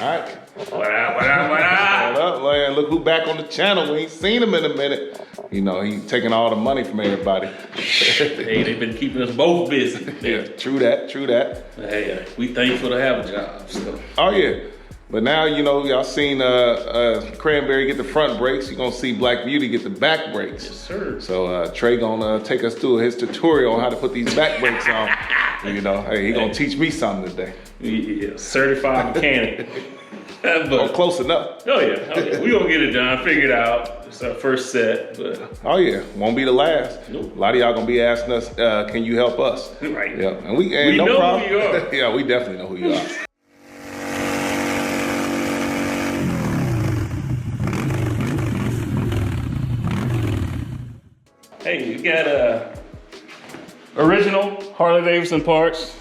right. What up, man? Look who back on the channel. We ain't seen him in a minute. You know, he's taking all the money from everybody. Hey, they've been keeping us both busy. Yeah, true that. Hey, we thankful to have a job. So. Oh, yeah. But now, you know, y'all seen Cranberry get the front brakes. You're going to see Black Beauty get the back brakes. Yes, sir. So Trey going to take us through his tutorial on how to put these back brakes on. You know, hey, he going to teach me something today. Yeah, certified mechanic. But, close enough. Oh yeah. We gonna get it done. Figure it out. It's our first set, but oh yeah, won't be the last. Nope. A lot of y'all gonna be asking us, can you help us? Right. Yeah, and we no know problem. who you are. Yeah, we definitely know who you are. Hey, you got original Harley Davidson parts.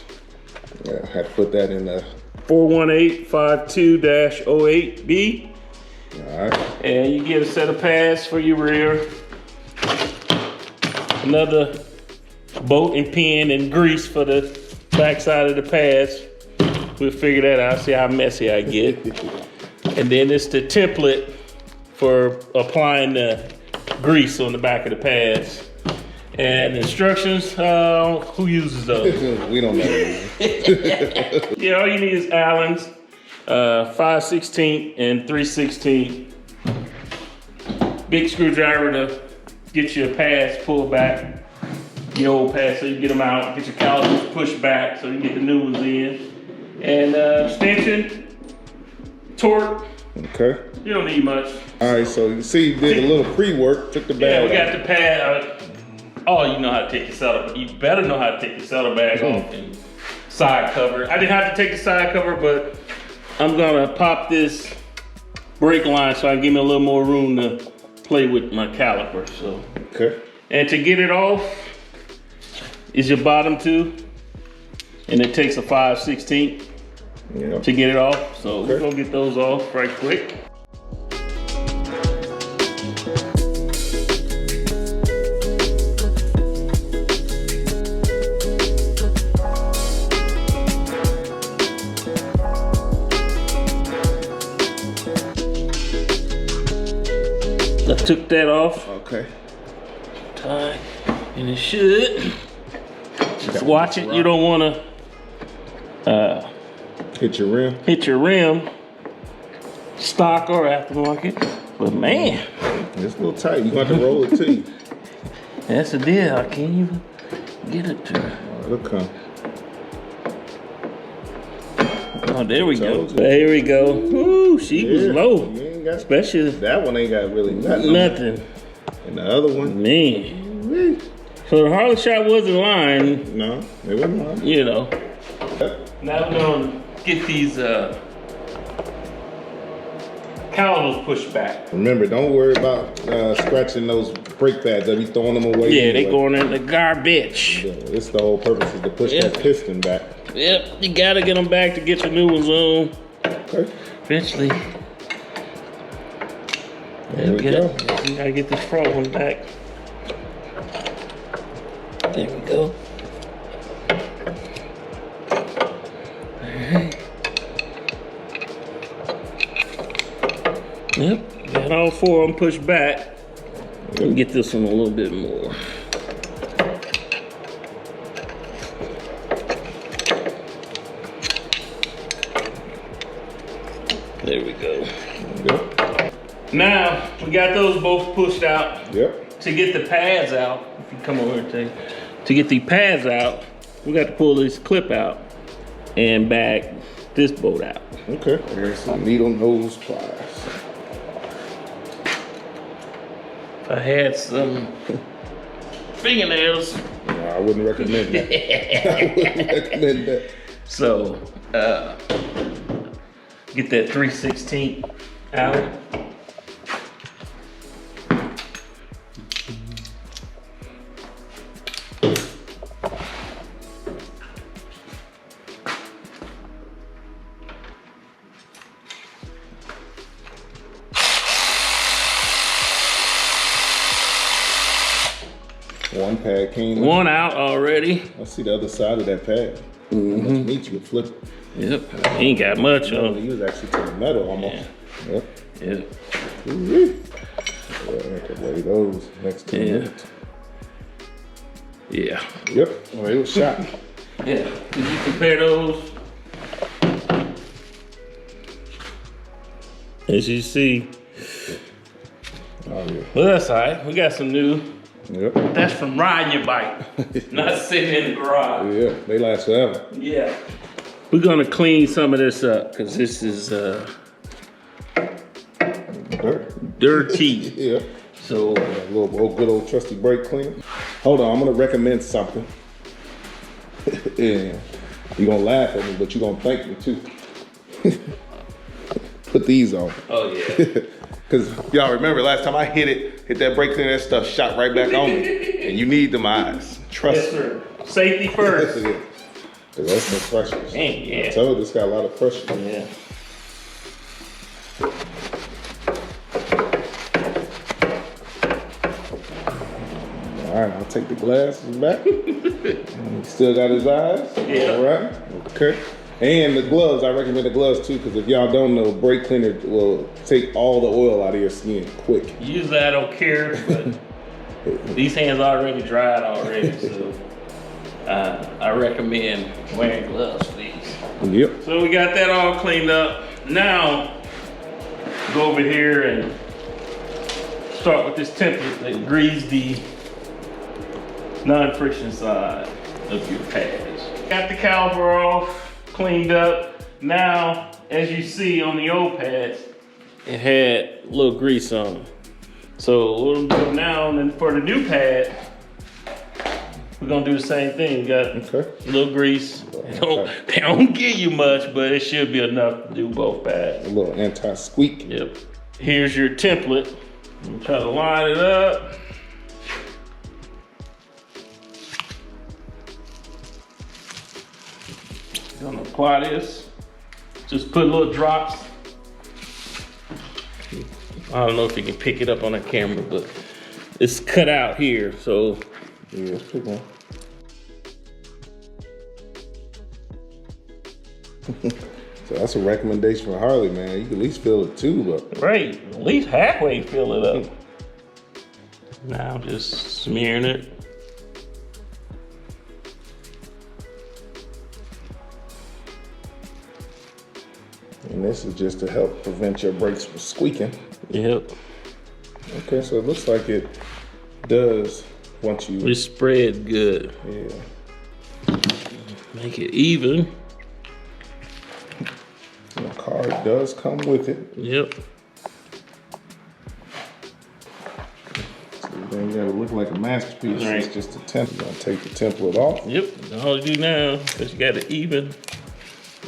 Yeah, I had to put that in the 41852-08B. All right. And you get a set of pads for your rear. Another bolt and pin and grease for the back side of the pads. We'll figure that out, see how messy I get. And then it's the template for applying the grease on the back of the pads. And instructions, who uses those? We don't know. Yeah, all you need is Allen's, 5/16 and 3/16. Big screwdriver to get your pads pulled back. Your old pads, so you get them out, get your calipers pushed back so you can get the new ones in. And extension, torque. Okay. You don't need much. All right, so you see you did a little pre-work, took the bag Yeah, we off. got the pad. Oh, you know how to take your saddle. You better know how to take your saddlebag off and side cover. I didn't have to take the side cover, but I'm gonna pop this brake line so I can give me a little more room to play with my caliper. So. Okay. And to get it off is your bottom two, and it takes a 5/16 to get it off. So we're gonna get those off right quick. I took that off. Okay. Tie, and it should. Just watch it. You don't want to hit your rim. Hit your rim, stock or aftermarket. But man, it's a little tight. You got to roll it to you. That's the deal. I can't even get it to. It'll come. Oh, there we go. There we go. Ooh, she was low. Especially that one ain't got really nothing. And the other one, man. So the Harley shop wasn't lying. No, it wasn't lying. You know. Now we're gonna get these calipers pushed back. Remember, don't worry about scratching those brake pads. They'll be throwing them away. Yeah, they going in the garbage. Yeah, this the whole purpose is to push that piston back. Yep, you gotta get them back to get your new ones on. Okay. Eventually. There we go. You gotta get this front one back. There we go. Alright. Yep, got all four of them pushed back. Let me get this one a little bit more. There we go. Now, we got those both pushed out. Yep. To get the pads out, if you come over here and take, to get the pads out, we got to pull this clip out and back this bolt out. Okay. There's some needle nose pliers. If I had some fingernails. No, I wouldn't recommend that. I wouldn't recommend that. So, get that 3/16 out. One pad came One out already. I see the other side of that pad. Meet you flip. Yep. He ain't got much No, on. he was actually to the metal almost. Yep. Yep. Ooh-wee. Yeah, I could lay those next to him. Yeah. Yep. Well, it was shot. Yeah. Did you compare those? As you see. Oh yeah. Well, that's all right. We got some new. Yep. That's from riding your bike, not sitting in the garage. Yeah, they last forever. Yeah. We're gonna clean some of this up because this is dirty. Yeah. So A little old, good old trusty brake cleaner. Hold on, I'm gonna recommend something. Yeah, you're gonna laugh at me, but you're gonna thank me too. Put these on. oh yeah. Cause y'all remember last time I hit that brake cleaner, that stuff shot right back on me. And you need them eyes. Trust Yes, me. sir. Safety first. Yeah. Cause that's some pressure. Dang, yeah. I told you this got a lot of pressure. Yeah. All right, I'll take the glasses back. He still got his eyes. Yeah. All right. Okay. And the gloves, I recommend the gloves too, because if y'all don't know, brake cleaner will take all the oil out of your skin quick. Usually I don't care, but these hands already dried already, so I recommend wearing gloves for these. Yep. So we got that all cleaned up. Now, go over here and start with this template that greases the non-friction side of your pads. Got the caliper off, cleaned up. Now, as you see on the old pads, it had a little grease on them. So what we're gonna do now, and for the new pad, we're gonna do the same thing. Got Okay. a little grease. They don't give you much, but it should be enough to do both pads. A little anti-squeak. Yep. Here's your template. Try to line it up. Gonna apply this. Just put little drops. I don't know if you can pick it up on the camera, but it's cut out here, so. Yeah, pick one. So that's a recommendation for Harley, man. You can at least fill it too, but Right, at least halfway fill it up. Now just smearing it. and this is just to help prevent your brakes from squeaking. Yep. Okay, so it looks like it does once you. It spread good. Yeah. Make it even. The card does come with it. Yep. So then you gotta look like a masterpiece. Right. It's just a template. You're gonna take the template off. Yep. All you do now, because you got it even.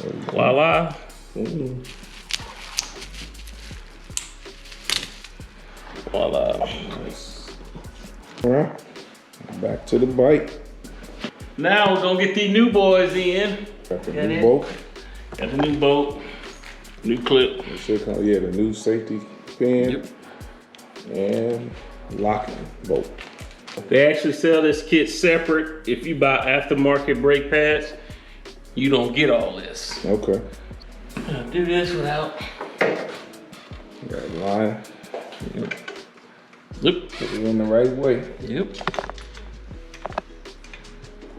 There you go. Voila. Ooh. Voila. Nice. All right, back to the bike. Now we're gonna get these new boys in. Got the Got new it. bolt. Got the new bolt, new clip. It should come, yeah, the new safety pin. Yep. And locking bolt. They actually sell this kit separate. If you buy aftermarket brake pads, you don't get all this. Okay. I'll do this without. Got a line. Yep. Yep. Put it in the right way. Yep.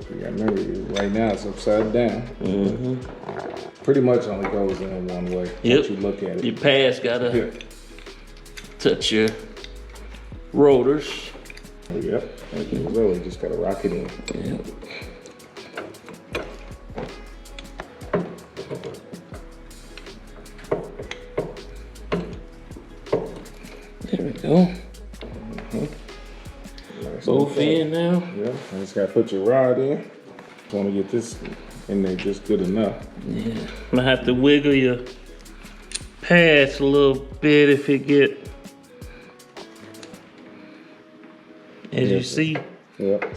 You gotta remember, right now it's upside down. Mm-hmm. Pretty much only goes in one way. Yep. Once you look at it. Your pads gotta Here. touch your rotors. Yep. You really just gotta rock it in. Yep. There we go. Nice Both in now. Yeah. And just gotta put your rod in. Want to get this in there just good enough. Yeah. I'm gonna have to wiggle your pads a little bit if it get, as you see. Yep.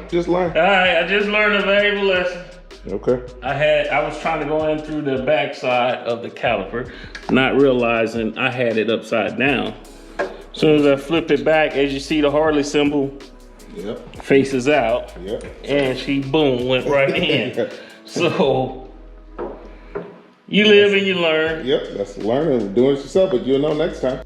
Just learn. All right, I just learned a valuable lesson. Okay. I was trying to go in through the back side of the caliper, not realizing I had it upside down. As soon as I flipped it back, as you see the Harley symbol Yep. faces out, Yep. and she boom, went right in. So you live and you learn. Yep, that's learning, doing it yourself, but you'll know next time.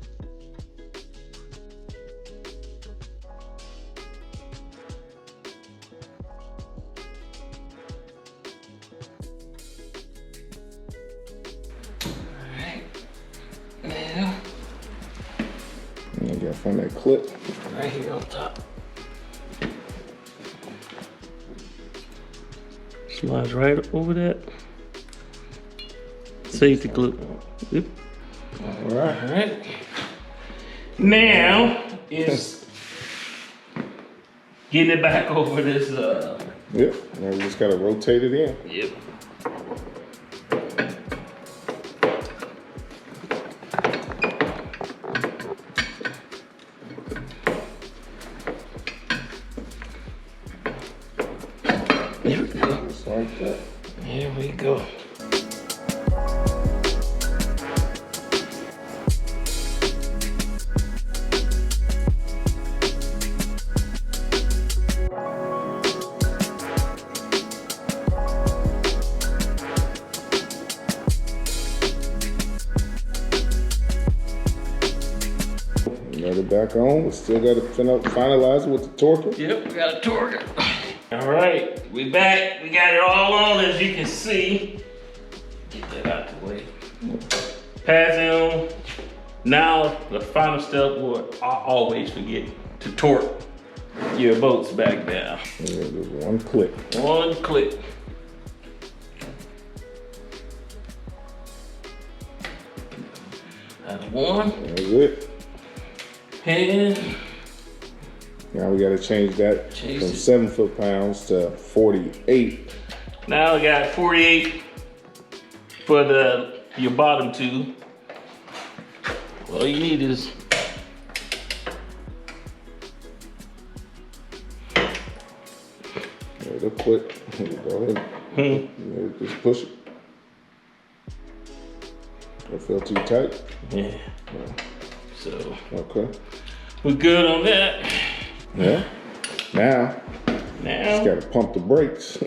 Now, And you gotta find that clip. right here on top. Slides right over that. Safety clip. Yep. All right. All right. Now is getting it back over this. Yep. Now we just gotta rotate it in. Yep. There we go. Just like that. There we go. Let it back on. We still gotta finalize it with the torque. Yep, we got a torque. All right, we back. We got it all on, as you can see. Get that out the way. Pads on. Now, the final step, what I always forget, to torque your bolts back down. Yeah, just one click. One click. That's one. That's it. And Now we gotta change that Change from it. 7 foot-pounds to 48. now we got 48 for your bottom two. All you need is It'll quit. Go ahead. Yeah, just push it. Don't feel too tight. yeah. So Okay. we're good on that. Yeah. Now, Now, just gotta pump the brakes.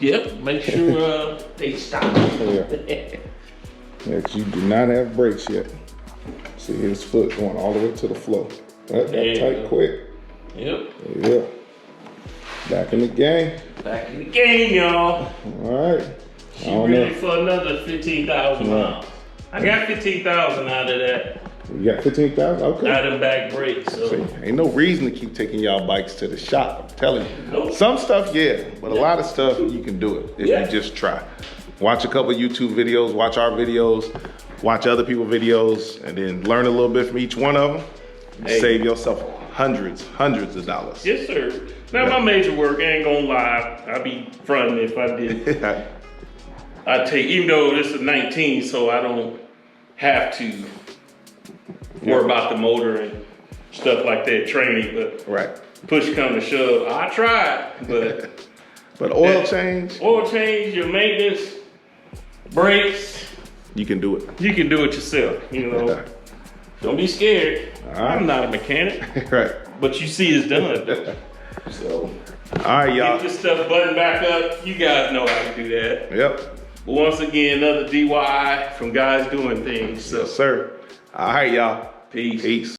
yep, make sure they stop. Yeah. That you do not have brakes yet. See his foot going all the way to the floor. That There you tight go. quick. Yep, Yeah. Back in the game. back in the game, y'all. All right. I She don't ready know. for another 15,000 miles. I got 15,000 out of that, You got 15,000? Okay. out of back brakes. So See, ain't no reason to keep taking y'all bikes to the shop. I'm telling you. Nope. Some stuff, yeah, but a lot of stuff you can do it if Yeah. you just try. Watch a couple YouTube videos, watch our videos, watch other people's videos, and then learn a little bit from each one of them. Hey. Save yourself hundreds of dollars. yes, sir. Now my major work, I ain't gonna lie, I'd be fronting if I did. I take, even though this is 19, so I don't have to worry about the motor and stuff like that, training, but Right. push come to shove, I tried, but But oil change, oil change, your maintenance, brakes, you can do it. you can do it yourself, you know. Don't be scared. Alright. I'm not a mechanic, Right. but you see it's done. So, All right, y'all. get this stuff buttoned back up. You guys know how to do that. Yep. But once again, another DIY from Guys Doing Things. So, Yes, sir. All right, y'all. peace. Peace.